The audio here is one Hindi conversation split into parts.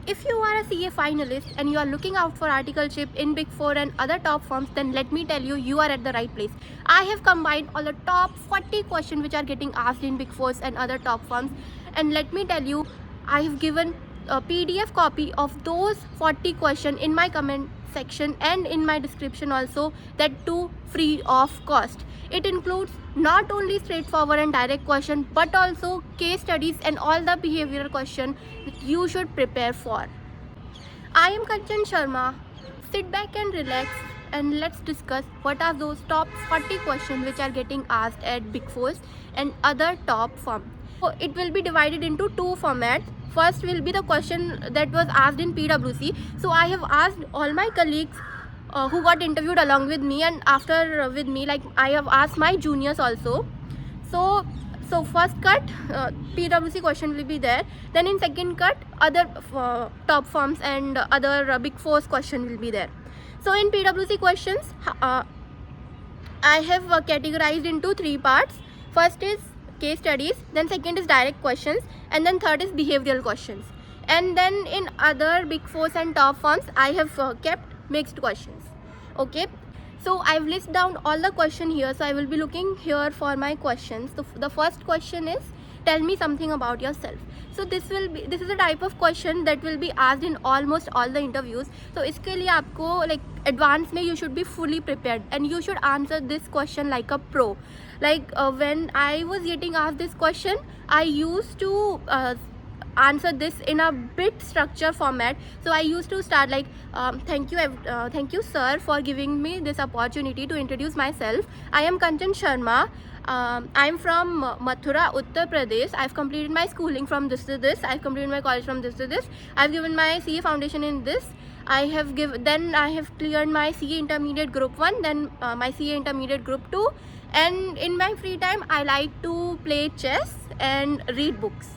If you are a CA finalist and you are looking out for articleship in Big Four and other top firms, then let me tell you, you are at the right place. I have combined all the top 40 questions which are getting asked in Big Fours and other top firms, and let me tell you, I have given a PDF copy of those 40 questions in my comment section and in my description also, that too free of cost. It includes not only straightforward and direct question, but also case studies and all the behavioral question that you should prepare for. I am Kanchan Sharma. Sit back and relax and let's discuss what are those top 40 questions which are getting asked at Big Fours and other top firms. So it will be divided into two formats. First will be the question that was asked in PwC. So I have asked all my colleagues who got interviewed along with me, and after with me, like I have asked my juniors also. So first cut PwC question will be there. Then in second cut, other top firms and other Big Fours question will be there. So in PwC questions, I have categorized into three parts. First is case studies, then second is direct questions, and then third is behavioral questions. And then in other Big Fours and top firms, I have kept mixed questions. Okay, so I've listed down all the question here, so I will be looking here for my questions. So the first question is, tell me something about yourself. So this is a type of question that will be asked in almost all the interviews. So इसके लिए आपको like advance में you should be fully prepared and you should answer this question like a pro. Like when I was getting asked this question, I used to answer this in a bit structure format. So I used to start like thank you sir for giving me this opportunity to introduce myself. I am Kanchan Sharma. I'm from Mathura, Uttar Pradesh. I've completed my schooling from this to this. I've completed my college from this to this. I've given my CA foundation in this. I have cleared my CA intermediate group 1, then my CA intermediate group 2, and in my free time I like to play chess and read books.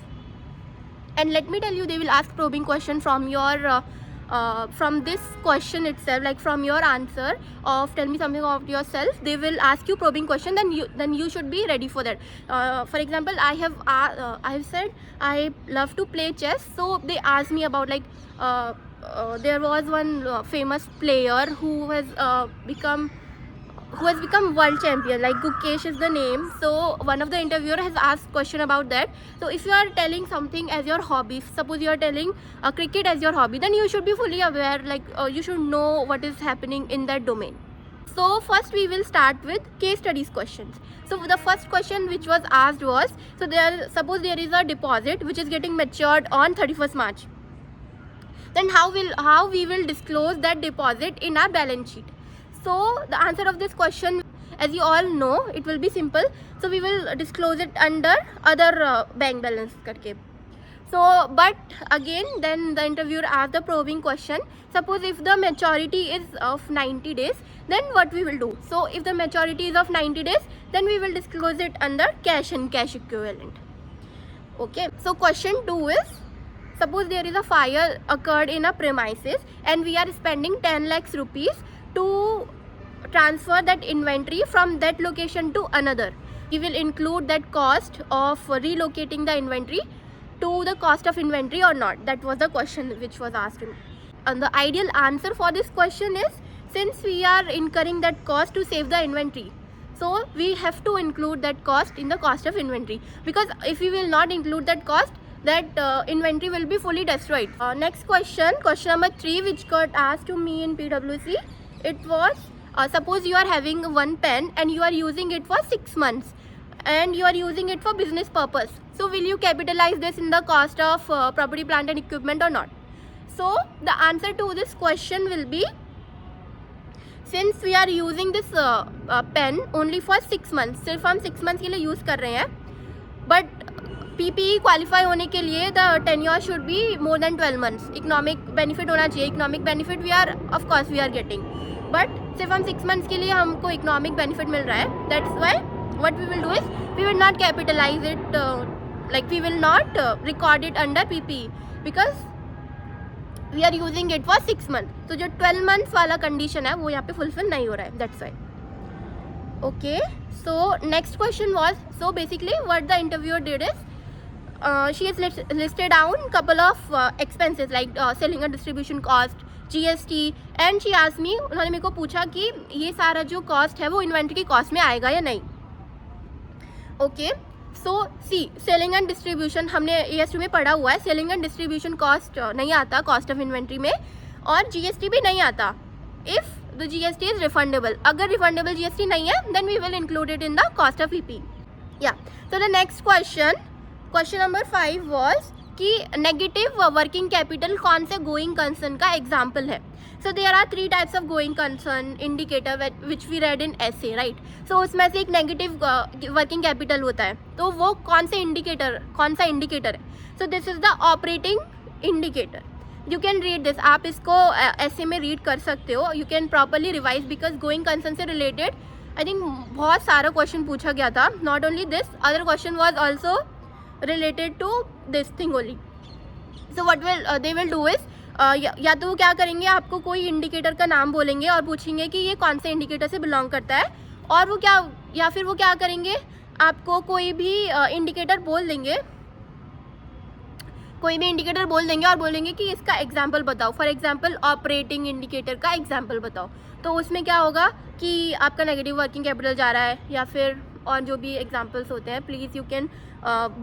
And let me tell you, they will ask probing question from your from this question itself, like from your answer of tell me something about yourself. They will ask you probing question, then you should be ready for that. For example, I have said I love to play chess, so they asked me about like there was one famous player who has become world champion, like Gukesh is the name. So one of the interviewer has asked question about that. So if you are telling something as your hobby, suppose you are telling cricket as your hobby, then you should be fully aware, like you should know what is happening in that domain. So first we will start with case studies questions. So the first question which was asked was, so suppose there is a deposit which is getting matured on 31st March. Then how we will disclose that deposit in our balance sheet? So the answer of this question, as you all know, it will be simple. So we will disclose it under other bank balance करके. So but again, then the interviewer asked the probing question. Suppose if the maturity is of 90 days, then what we will do? So if the maturity is of 90 days, then we will disclose it under cash and cash equivalent. Okay. So question 2 is, suppose there is a fire occurred in a premises and we are spending 10 lakhs rupees to transfer that inventory from that location to another. We will include that cost of relocating the inventory to the cost of inventory or not. That was the question which was asked. And the ideal answer for this question is, since we are incurring that cost to save the inventory, so we have to include that cost in the cost of inventory, because if we will not include that cost, that inventory will be fully destroyed. Next question number 3, which got asked to me in PwC. It was, suppose you are having one pen and you are using it for 6 months and you are using it for business purpose. So will you capitalize this in the cost of property, plant and equipment or not? So the answer to this question will be, since we are using this pen only for 6 months, सिर्फ हम 6 months के लिए use कर रहे हैं, but PPE क्वालिफाई होने के लिए the tenure should be more than 12 months. Economic benefit होना चाहिए. Economic benefit we are of course we are getting, but सिर्फ हम 6 months के लिए हमको इकोनॉमिक बेनिफिट मिल रहा है. That's why what we will do is, we will not capitalise it, like we will not record it under PPE because we are using it for 6 months. तो जो 12 months वाला कंडीशन है वो यहाँ पे फुलफिल नहीं हो रहा है. That's Y. Okay, so next question was, so basically what the interviewer did is, she has listed down couple of expenses like selling and distribution cost, GST, and she asked me, उन्होंने मेरे को पूछा कि ये सारा जो कॉस्ट है वो इन्वेंट्री की कॉस्ट में आएगा या नहीं. Okay, so see selling and distribution हमने AS2 में पढ़ा हुआ है. सेलिंग एंड डिस्ट्रीब्यूशन कॉस्ट नहीं आता कॉस्ट ऑफ इन्वेंट्री में, और GST भी नहीं आता if the GST is refundable. अगर रिफंडेबल GST नहीं है then we will include it in the cost of PP. या so the next question number 5 was कि नेगेटिव वर्किंग कैपिटल कौन से गोइंग कंसर्न का एग्जाम्पल है. So there are 3 types of going concern indicator which we read in essay, right. So उसमें से एक नेगेटिव वर्किंग कैपिटल होता है, तो वो कौन सा इंडिकेटर है. So this is the operating indicator. You can read this, आप इसको essay में रीड कर सकते हो. You can properly revise because going concern से रिलेटेड आई थिंक बहुत सारा क्वेश्चन पूछा गया था. Not only this, other question was also related to this thing only. So what they will do is या तो वो क्या करेंगे, आपको कोई इंडिकेटर का नाम बोलेंगे और पूछेंगे कि ये कौन से इंडिकेटर से बिलोंग करता है, और फिर वो क्या करेंगे, आपको कोई भी इंडिकेटर बोल देंगे और बोलेंगे कि इसका एग्जाम्पल बताओ. फॉर एग्जाम्पल ऑपरेटिंग इंडिकेटर का एग्जाम्पल बताओ. तो उसमें क्या होगा कि आपका नेगेटिव वर्किंग कैपिटल जा रहा है, या फिर और जो भी एग्जाम्पल्स होते हैं. Please you can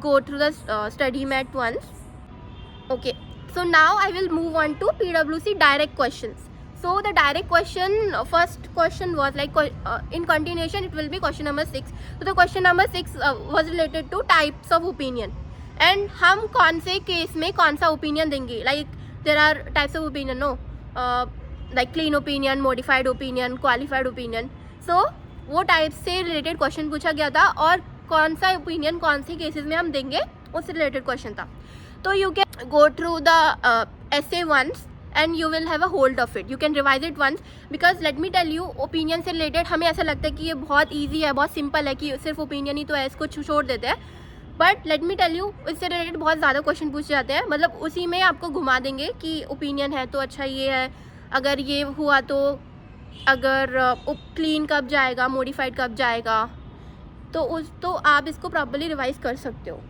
go through the study mat once. Okay, so now I will move on to PwC direct questions. So the direct question, first question was like in continuation it will be question number 6. So the question number 6 was related to types of opinion, and हम कौन से केस में कौन सा opinion देंगे. Like there are types of opinion, no, like clean opinion, modified opinion, qualified opinion. So वो टाइप से रिलेटेड क्वेश्चन पूछा गया था, और कौन सा ओपिनियन कौन से केसेस में हम देंगे उससे रिलेटेड क्वेश्चन था. तो you can go through the essay once and you will have a hold of it. You can revise it once because let me tell you, opinion से रिलेटेड हमें ऐसा लगता है कि ये बहुत ईजी है, बहुत सिंपल है, कि सिर्फ ओपिनियन ही तो है, इसको छोड़ देते हैं. But let me tell you, इससे रिलेटेड बहुत ज़्यादा क्वेश्चन पूछे जाते हैं. मतलब उसी में आपको घुमा देंगे कि ओपिनियन है तो अच्छा ये है, अगर ये हुआ तो, अगर क्लीन कब जाएगा, मॉडिफाइड कब जाएगा, तो आप इसको प्रॉपर्ली रिवाइज कर सकते हो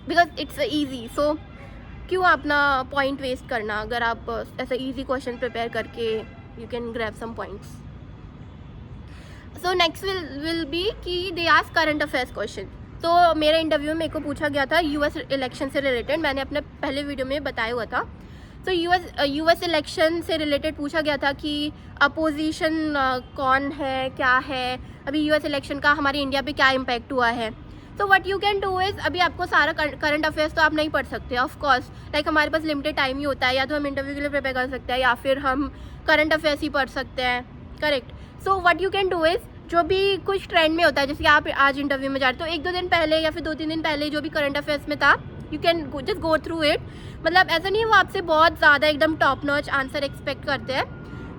बिकॉज इट्स ईजी. सो क्यों अपना पॉइंट वेस्ट करना, अगर आप ऐसा ईजी क्वेश्चन प्रिपेयर करके you can grab some points. So next will be कि they ask current affairs question. तो मेरे इंटरव्यू में मेरे को पूछा गया था US इलेक्शन से रिलेटेड, मैंने अपने पहले वीडियो में बताया हुआ था. तो US इलेक्शन से रिलेटेड पूछा गया था कि अपोजिशन कौन है, क्या है, अभी US इलेक्शन का हमारे इंडिया पे क्या इम्पैक्ट हुआ है. तो what you can do is, अभी आपको सारा करंट अफेयर्स तो आप नहीं पढ़ सकते ऑफ कोर्स, लाइक हमारे पास लिमिटेड टाइम ही होता है, या तो हम इंटरव्यू के लिए प्रिपेयर कर सकते हैं या फिर हम करंट अफेयर्स ही पढ़ सकते हैं, correct. So what you can do is, जो भी कुछ ट्रेंड में होता है, जैसे कि आप आज इंटरव्यू में जा रहे हो, तो 1-2 दिन पहले या फिर 2-3 दिन पहले जो भी करंट अफेयर्स में था, you can just go through it. मतलब ऐसा नहीं है वो आपसे बहुत ज़्यादा एकदम टॉप नॉच आंसर एक्सपेक्ट करते हैं,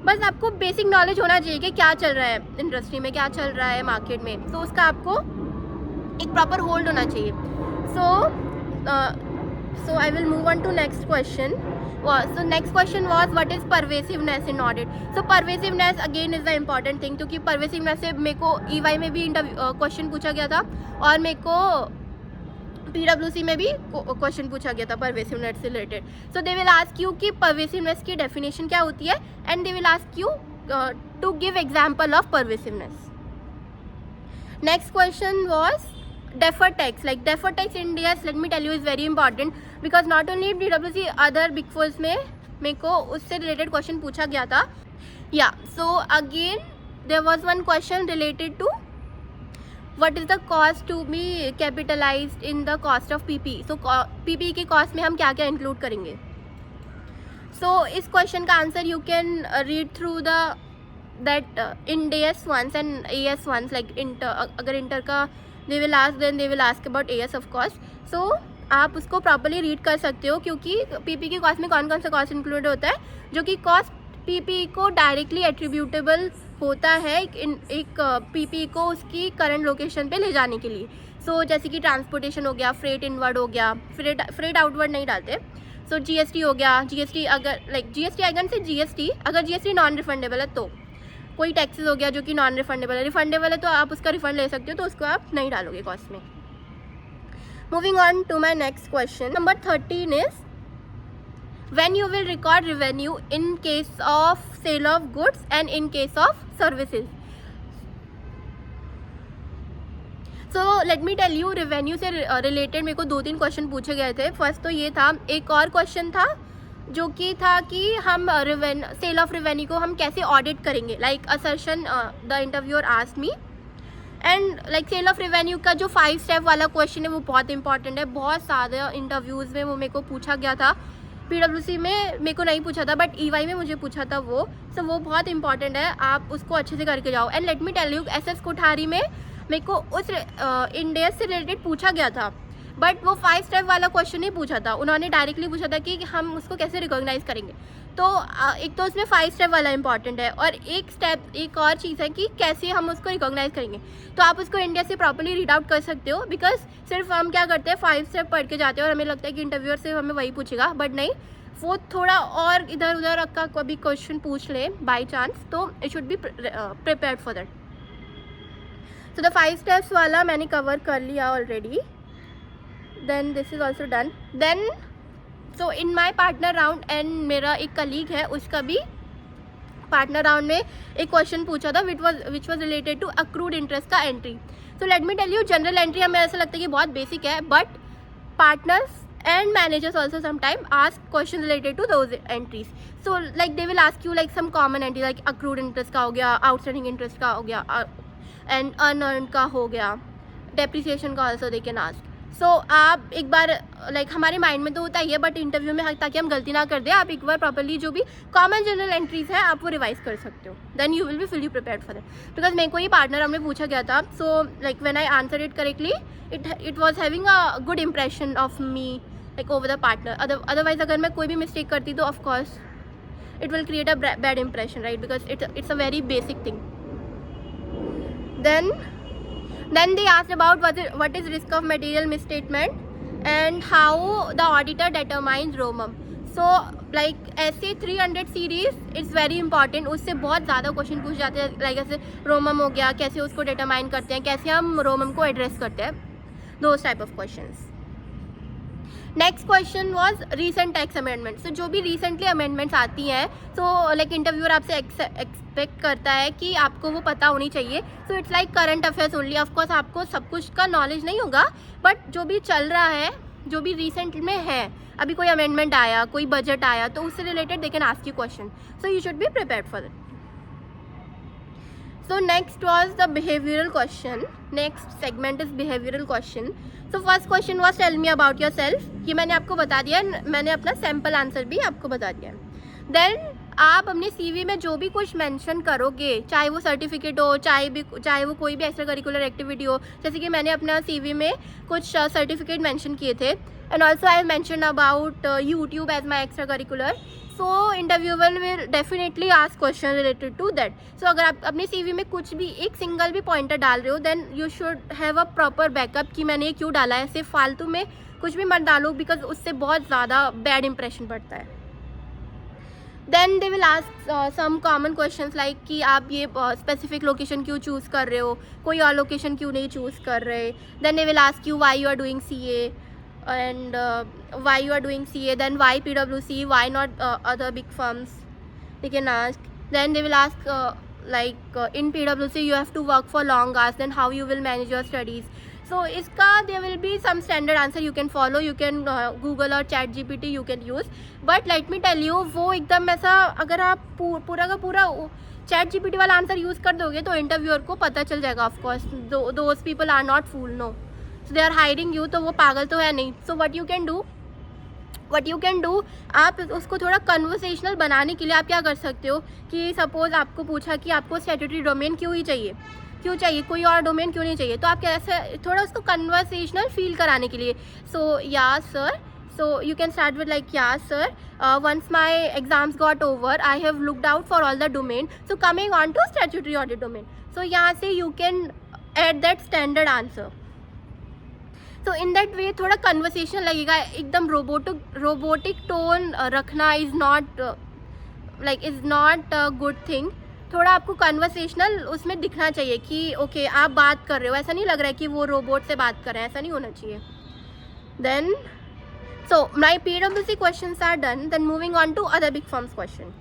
बस आपको बेसिक नॉलेज होना चाहिए कि क्या चल रहा है इंडस्ट्री में, क्या चल रहा है मार्केट में, तो उसका आपको एक प्रॉपर होल्ड होना चाहिए. So I will move on to next question. So next question was what is pervasiveness in audit. So pervasiveness again is the important thing, क्योंकि pervasiveness से मेरे को EY में भी क्वेश्चन पूछा गया था, और मेरे को PwC में भी क्वेश्चन पूछा गया था pervasiveness से related. So they will ask you कि pervasiveness की डेफिनेशन क्या होती है, and they will ask you to give example of pervasiveness. Next question was deferred tax. Like deferred tax in DS, let me tell you, is very important because not only PwC, other big fours में मेरे को उससे रिलेटेड क्वेश्चन पूछा गया था. Yeah, so again there was one question related to what is the cost to be capitalized in the cost of PPE. So PPE की कॉस्ट में हम क्या क्या इंक्लूड करेंगे. So इस क्वेश्चन का answer you can read through the that in DS ones and AS ones, like inter, अगर इंटर का they will ask, then they will ask about AS of course. So आप उसको प्रॉपर्ली रीड कर सकते हो, क्योंकि PPE की कॉस्ट में कौन कौन सा कॉस्ट इंक्लूड होता है, जो कि कॉस्ट PPE को डायरेक्टली एट्रीब्यूटेबल होता है एक PPE को उसकी करंट लोकेशन पे ले जाने के लिए. सो जैसे कि ट्रांसपोर्टेशन हो गया, फ्रेट इनवर्ड हो गया, फ्रेट आउटवर्ड नहीं डालते. सो GST हो गया, GST अगर लाइक GST आएगा से GST, अगर GST नॉन रिफंडेबल है तो कोई टैक्सेस हो गया जो कि नॉन रिफंडेबल है. रिफंडेबल है तो आप उसका रिफंड ले सकते हो, तो उसको आप नहीं डालोगे कॉस्ट में. Moving on to my next question. Number 13 is when you will record revenue in case of sale of goods and in case of services. So let me tell you, revenue से रिलेटेड मेरे को 2-3 क्वेश्चन पूछे गए थे. फर्स्ट तो ये था, एक और क्वेश्चन था जो कि था कि हम सेल ऑफ रेवेन्यू को हम कैसे ऑडिट करेंगे. Like assertion the interviewer asked me, and like sale of revenue का जो 5 स्टेप वाला क्वेश्चन है वो बहुत इंपॉर्टेंट है. बहुत सारे इंटरव्यूज़ में वो मेरे को पूछा गया था. PwC में मेरे को नहीं पूछा था, बट EY में मुझे पूछा था वो. सो वो बहुत इंपॉर्टेंट है, आप उसको अच्छे से करके जाओ. And let me tell you, SS Kothari में मेरे को उस इंडेस से रिलेटेड पूछा गया था, बट वो 5 स्टेप वाला क्वेश्चन नहीं पूछा था. उन्होंने डायरेक्टली पूछा था कि हम उसको कैसे रिकॉग्नाइज करेंगे. तो एक तो उसमें 5 स्टेप वाला इंपॉर्टेंट है, और एक और चीज़ है कि कैसे हम उसको रिकॉग्नाइज करेंगे. तो आप उसको इंडिया से प्रॉपर्ली रीड आउट कर सकते हो, बिकॉज सिर्फ हम क्या करते हैं 5 स्टेप पढ़ के जाते हैं और हमें लगता है कि इंटरव्यूअर से हमें वही पूछेगा, बट नहीं, वो थोड़ा और इधर उधर का कभी क्वेश्चन पूछ ले बाई चांस, तो it should be prepared for that. तो द 5 स्टेप्स वाला मैंने कवर कर लिया already. Then this is also done. Then so in my partner round, and मेरा एक कलीग है, उसका भी पार्टनर राउंड में एक क्वेश्चन पूछा था which was related to accrued interest का entry. So let me tell you, general entry हमें ऐसा लगता है कि बहुत बेसिक है, but partners and managers also sometimes ask questions related to those entries. So like they will ask you like some common entry like accrued interest का हो गया, outstanding interest का हो गया, and unearned का हो गया, depreciation का also they can ask. So आप एक बार like हमारे माइंड में तो होता ही है, बट इंटरव्यू में ताकि हम गलती ना कर दे, आप एक बार प्रॉपर्ली जो भी कॉमन जनरल एंट्रीज है आप वो रिवाइज कर सकते हो. Then you will be fully prepared for that. Because मेरे को ये पार्टनर हमने पूछा गया था. So like when I answer it correctly, it was having a good impression of me like over the partner. Otherwise अगर मैं कोई भी मिस्टेक करती तो of course it will create a bad impression, right? Because it's a very basic thing. Then they asked about what is risk of material misstatement and how the auditor determines ROMM. So like ऐसे 300 series it's very important. उससे बहुत ज़्यादा क्वेश्चन पूछ जाते हैं, लाइक ऐसे ROMM हो गया, कैसे उसको डिटरमाइन करते हैं, कैसे हम ROMM को एड्रेस करते हैं, those type of questions. Next question was recent tax amendment. So जो भी रिसेंटली अमेंडमेंट्स आती हैं, सो लाइक इंटरव्यूअर आपसे एक्सपेक्ट करता है कि आपको वो पता होनी चाहिए. So it's like current affairs only. Of course आपको सब कुछ का नॉलेज नहीं होगा, बट जो भी चल रहा है, जो भी रिसेंट में है, अभी कोई अमेंडमेंट आया, कोई बजट आया, तो उससे related they can ask you question. So you should be prepared for that. So next was the behavioral question. Next segment is behavioral question. So first question was tell me about yourself. ये मैंने आपको बता दिया, मैंने अपना सैम्पल आंसर भी आपको बता दिया. Then आप अपने CV में जो भी कुछ मेंशन करोगे, चाहे वो सर्टिफिकेट हो, चाहे वो कोई भी एक्स्ट्रा करिकुलर एक्टिविटी हो, जैसे कि मैंने अपना CV में कुछ सर्टिफिकेट मेंशन किए थे, and also I mention about YouTube as my extra curricular. So interviewer will definitely ask question related to that. So अगर आप अपने CV में कुछ भी एक सिंगल भी पॉइंटर डाल रहे हो, then you should have a proper backup कि मैंने ये क्यों डाला है. सिर्फ फालतू में कुछ भी मत डालो, बिकॉज उससे बहुत ज़्यादा बैड इंप्रेशन पड़ता है. Then they will ask some common questions like कि आप ये स्पेसिफिक लोकेशन क्यों चूज़ कर रहे हो, कोई और लोकेशन क्यों नहीं चूज़ कर रहे. Then they will ask you why you are doing CA, and why you are doing CA, then why PwC, why not other big firms, they can ask. Then they will ask in PwC you have to work for long hours, then how you will manage your studies. So iska there will be some standard answer you can follow, you can Google or ChatGPT you can use. But let me tell you, वो एकदम ऐसा अगर आप पूरा का पूरा ChatGPT वाला आंसर यूज़ कर दोगे तो इंटरव्यूअर को पता चल जाएगा. Of course those people are not fool, no. So they are hiding you, तो वो पागल तो है नहीं. So what you can do, आप उसको थोड़ा कन्वर्सेशनल बनाने के लिए आप क्या कर सकते हो कि सपोज आपको पूछा कि आपको स्टैट्यूटरी डोमेन क्यों चाहिए, कोई और डोमेन क्यों नहीं चाहिए, तो आप कैसे थोड़ा उसको कन्वर्सेशनल फील कराने के लिए. सो या sir, so you can start with like, yeah sir, once my exams got over I have looked out for all the domain, so coming on to statutory audit domain. So यहाँ से you can add that standard answer. तो इन दैट वे थोड़ा कन्वर्सेशन लगेगा. एकदम रोबोटिक टोन रखना is not a good thing. थोड़ा आपको कन्वर्सेशनल उसमें दिखना चाहिए कि ओके आप बात कर रहे हो, ऐसा नहीं लग रहा है कि वो रोबोट से बात कर रहे हैं, ऐसा नहीं होना चाहिए. Then so my PwC questions are done. Then moving on to other big firms question.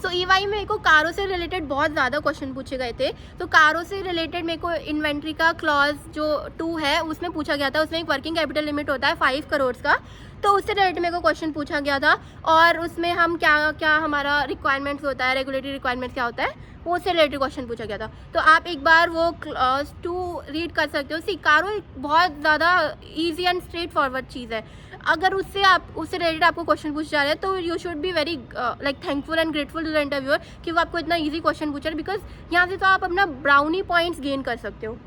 So EY में मेरे को कारों से रिलेटेड बहुत ज़्यादा क्वेश्चन पूछे गए थे. तो कारों से रिलेटेड मेरे को इन्वेंट्री का क्लॉज जो 2 है उसमें पूछा गया था. उसमें एक वर्किंग कैपिटल लिमिट होता है 5 करोड़ का, तो उससे रिलेटेड मेरे को क्वेश्चन पूछा गया था. और उसमें हम क्या क्या हमारा रिक्वायरमेंट्स होता है, रेगुलेटरी रिक्वायरमेंट्स क्या होता है, वो उससे रिलेटेड क्वेश्चन पूछा गया था. तो आप एक बार वो क्लॉज 2 रीड कर सकते हो. सी कारो बहुत ज़्यादा ईजी एंड स्ट्रेट फॉरवर्ड चीज़ है. अगर उससे रिलेटेड आपको क्वेश्चन पूछ जा रहे हैं तो you should be very like thankful and grateful to the interviewer कि वो आपको इतना इजी क्वेश्चन पूछ रहा है, बिकॉज यहाँ से तो आप अपना ब्राउनी पॉइंट्स गेन कर सकते हो.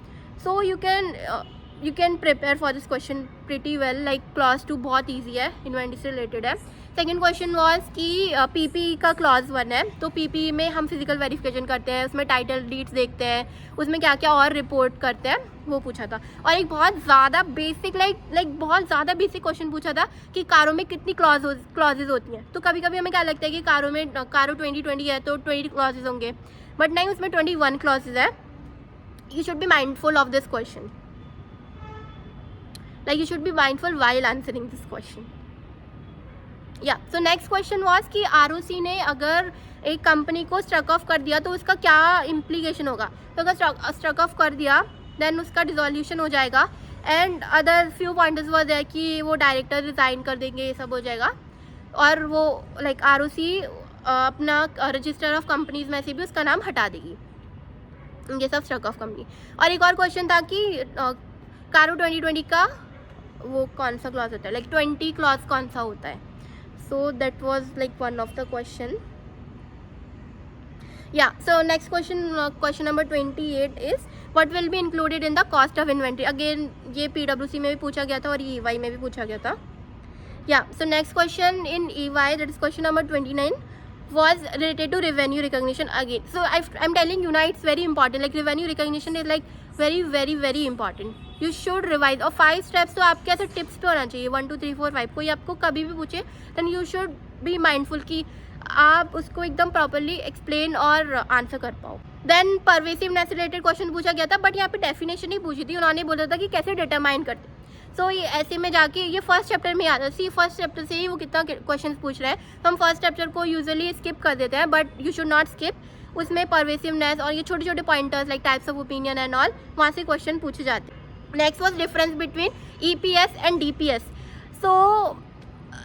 So you can prepare for this question pretty well. Like clause 2 बहुत ईजी है, इन्वेंट्री से रिलेटेड है. सेकेंड क्वेश्चन वॉज कि पीपी का क्लॉज 1 है. तो पीपी में हम फिजिकल वेरिफिकेशन करते हैं, उसमें टाइटल डीड्स देखते हैं, उसमें क्या क्या और रिपोर्ट करते हैं, वो पूछा था. और एक बहुत ज़्यादा बेसिक लाइक बहुत ज़्यादा बेसिक क्वेश्चन पूछा था कि कारों में कितनी क्लॉजेज होती हैं. तो कभी कभी हमें क्या लगता है कि कारों 2020 है तो 20 क्लॉजेज होंगे, बट नहीं, उसमें 21 क्लॉजेज है. You should be mindful of this question. Like you should be mindful while answering this question. या सो नेक्स्ट क्वेश्चन वॉज कि ROC ने अगर एक कंपनी को स्ट्रक ऑफ कर दिया तो उसका क्या इम्प्लीकेशन होगा. तो अगर स्ट्रक ऑफ कर दिया देन उसका डिसोल्यूशन हो जाएगा. एंड अदर फ्यू पॉइंट्स वो है कि वो डायरेक्टर रिज़ाइन कर देंगे, ये सब हो जाएगा. और वो लाइक ROC अपना रजिस्टर ऑफ कंपनीज में से भी उसका नाम हटा देगी. ये सब स्ट्रक ऑफ कंपनी. और एक और क्वेश्चन था कि कारो 2020 का वो कौन सा क्लॉज होता है, लाइक 20 क्लॉज कौन सा होता है. So that was like one of the question. Yeah, so next question, question number 28 is what will be included in the cost of inventory. Again ये PwC में भी पूछा गया था और EY में भी पूछा गया था. Yeah, so next question in EY, that is question number 29, was related to revenue recognition again. So I'm telling you now, it's very important. Like revenue recognition is like very very very important. You should revise. और 5 steps तो आपके ऐसे टिप्स पे होना चाहिए. 1 2 3 4 5 कोई आपको कभी भी पूछे then you should be mindful कि आप उसको एकदम प्रॉपरली एक्सप्लेन और आंसर कर पाओ. देन परवेसिवनेस रिलेटेड क्वेश्चन पूछा गया था, बट यहाँ पे डेफिनेशन ही पूछी थी. उन्होंने बोला था कि कैसे डिटरमाइन करते. सो ये ऐसे में जाके ये फर्स्ट चैप्टर में आता है. फर्स्ट चैप्टर से ही वो कितना क्वेश्चन पूछ रहे हैं. तो हम फर्स्ट चैप्टर को यूजुअली स्किप कर देते हैं, but you should not skip. उसमें परवेसिवनेस और ये छोटे छोटे pointers like types of opinion and all, वहाँ से क्वेश्चन पूछे जाते हैं. Next was difference between EPS and DPS. So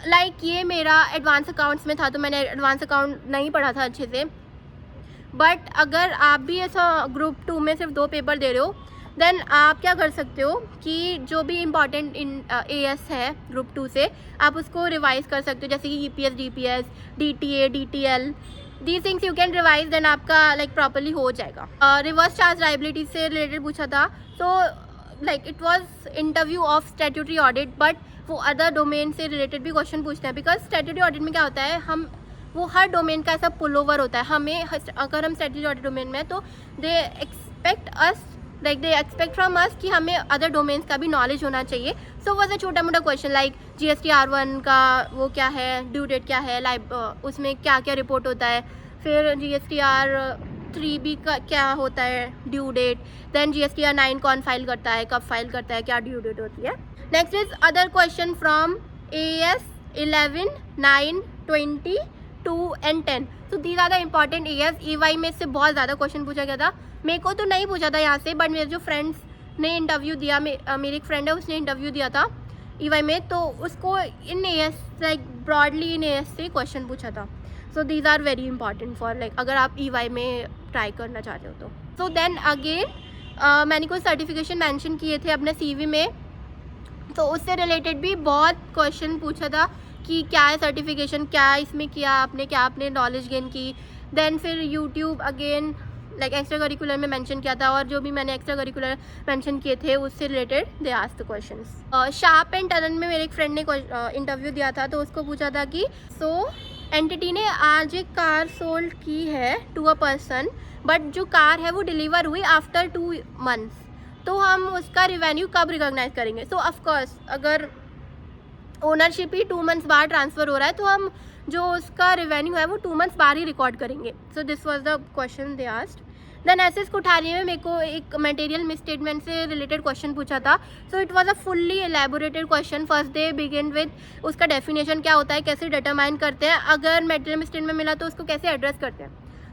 like ये मेरा एडवांस अकाउंट्स में था, तो मैंने एडवांस अकाउंट नहीं पढ़ा था अच्छे से. बट अगर आप भी ऐसा ग्रुप 2 में सिर्फ 2 पेपर दे रहे हो, देन आप क्या कर सकते हो कि जो भी इम्पॉर्टेंट AS है ग्रुप 2 से, आप उसको रिवाइज कर सकते हो. जैसे कि EPS, DPS, DTA, DTL, these things you can revise. Then आपका लाइक प्रॉपरली हो जाएगा. रिवर्स चार्ज लाइबिलिटी से रिलेटेड पूछा था. तो like it was interview of statutory audit, but वो अदर डोमेन से रिलेटेड भी क्वेश्चन पूछते हैं. बिकॉज स्टैट्यूटरी ऑडिट में क्या होता है, वो हर डोमेन का ऐसा पुल ओवर होता है. हमें अगर हम स्टैट्यूटरी ऑडिट डोमेन में, तो दे एक्सपेक्ट फ्रॉम अस कि हमें अदर डोमेन्स का भी नॉलेज होना चाहिए. सो वॉज अ छोटा मोटा क्वेश्चन लाइक GST R1 का वो क्या है, ड्यू डेट क्या है, उसमें क्या क्या रिपोर्ट होता है. फिर GST R3B का क्या होता है, due date. Then GST R9 कौन फाइल करता है, कब फाइल करता है, क्या ड्यू डेट होती है. Next is other question from AS 11, 9, 20, 2 and 10. तो these are the important AS. EY में से बहुत ज़्यादा क्वेश्चन पूछा गया था. मेरे को तो नहीं पूछा था यहाँ से, बट मेरे जो फ्रेंड्स ने इंटरव्यू दिया, मेरी एक फ्रेंड है उसने इंटरव्यू दिया था EY में, तो उसको in AS like broadly in AS से क्वेश्चन पूछा था. So these are very important for like अगर आप EY में ट्राई करना चाहते हो तो. सो देन अगेन मैंने कुछ सर्टिफिकेशन मैंशन किए थे अपने CV में, तो उससे रिलेटेड भी बहुत क्वेश्चन पूछा था कि क्या है सर्टिफिकेशन, क्या इसमें किया आपने, क्या आपने नॉलेज गेन की. देन फिर YouTube again like extra curricular में मेंशन किया था, और जो भी मैंने एक्स्ट्रा करिकुलर मेंशन किए थे उससे related they asked the questions. Sharp and Tannan में मेरे एक फ्रेंड ने इंटरव्यू दिया था, तो उसको पूछा था कि एंटिटी ने आज एक कार सोल्ड की है टू अ पर्सन, बट जो कार है वो डिलीवर हुई आफ्टर 2 months, तो हम उसका रिवेन्यू कब रिकॉग्नाइज करेंगे. सो ऑफकोर्स अगर ओनरशिप ही 2 months बाद ट्रांसफ़र हो रहा है, तो हम जो उसका रेवेन्यू है वो 2 months बाद ही रिकॉर्ड करेंगे. So this was the question they asked. Then S Kothari में मेरे को एक मटेरियल मिसस्टेटमेंट से रिलेटेड क्वेश्चन पूछा था. So it was a fully elaborated question. First they begin with उसका डेफिनेशन क्या होता है, कैसे डिटरमाइन करते हैं, अगर मटेरियल मिसस्टेटमेंट मिला तो उसको कैसे एड्रेस करते हैं.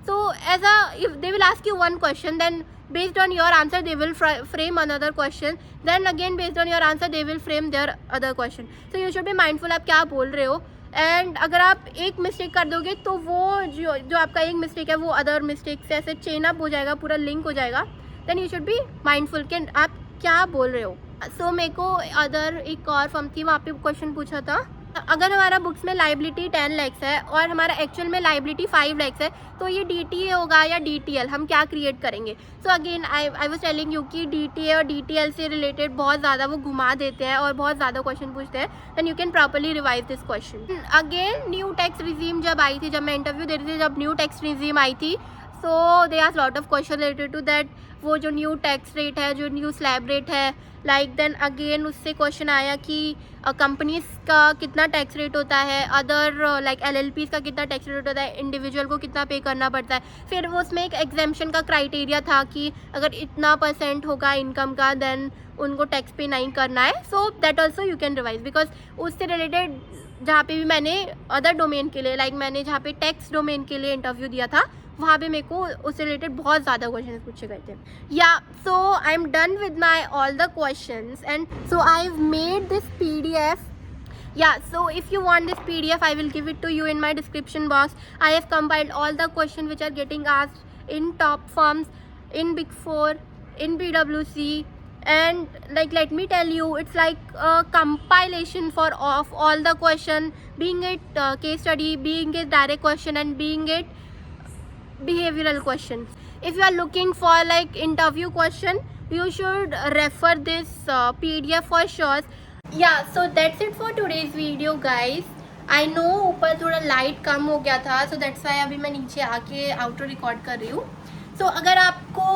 So as a, if they will ask you one question, then based on your answer they will frame another question, then again based on your answer they will frame their other question. So you should be mindful आप क्या बोल रहे हो. एंड अगर आप एक मिस्टेक कर दोगे तो वो जो आपका एक मिस्टेक है वो अदर मिस्टेक से ऐसे चेन अप हो जाएगा, पूरा लिंक हो जाएगा. Then you should be mindful कि आप क्या बोल रहे हो. सो मेरे को अदर एक और फॉर्म थी, वहाँ पे क्वेश्चन पूछा था, अगर हमारा बुक्स में लाइबिलिटी 10 lakhs है और हमारा एक्चुअल में लाइबिलिटी 5 lakhs है, तो ये DTA होगा या DTL, हम क्या क्रिएट करेंगे. So again I was telling you कि DTA और DTL से रिलेटेड बहुत ज़्यादा वो घुमा देते हैं और बहुत ज़्यादा क्वेश्चन पूछते हैं. Then you can properly revise this question. Again new tax regime जब आई थी, जब मैं इंटरव्यू दे रही थी, जब न्यू टैक्स रिजीम आई थी, so they are lot of question related to that. वो जो न्यू टैक्स रेट है, जो न्यू स्लैब रेट है, लाइक देन अगेन उससे क्वेश्चन आया कि कंपनीज का कितना टैक्स रेट होता है, अदर लाइक LLPs का कितना टैक्स रेट होता है, इंडिविजुअल को कितना पे करना पड़ता है. फिर वो उसमें एक एग्जेम्पशन का क्राइटेरिया था कि अगर इतना % होगा इनकम का देन उनको टैक्स पे नहीं करना है. So that also you can revise, because उससे रिलेटेड जहाँ पे भी मैंने अदर डोमेन के लिए, लाइक मैंने जहाँ पे टैक्स डोमेन के लिए इंटरव्यू दिया था, वहाँ पे मेरे को उससे रिलेटेड बहुत ज़्यादा क्वेश्चन पूछे गए थे. या so I am done with my all the questions and so I have made this PDF. Yeah, so if you want this PDF, I will give it to you in my description box. I have compiled all the questions which are getting asked in top firms, in Big Four, in PwC, and like let me tell you, it's like a compilation of all the question, being it case study, being it direct question, and being it behavioral questions. If you are looking for like interview question, you should refer this PDF for sure. Yeah, so that's it for today's video guys. I know ऊपर थोड़ा लाइट कम हो गया था, so that's why अभी मैं नीचे आके आउटरो रिकॉर्ड कर रही हूँ. सो अगर आपको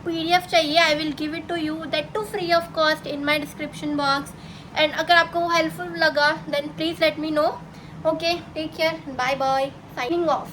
PDF चाहिए, I will give it to you, that too free of cost in my description box. And अगर आपको वो हेल्पफुल लगा then please let me know. Okay, take care, bye bye, signing of.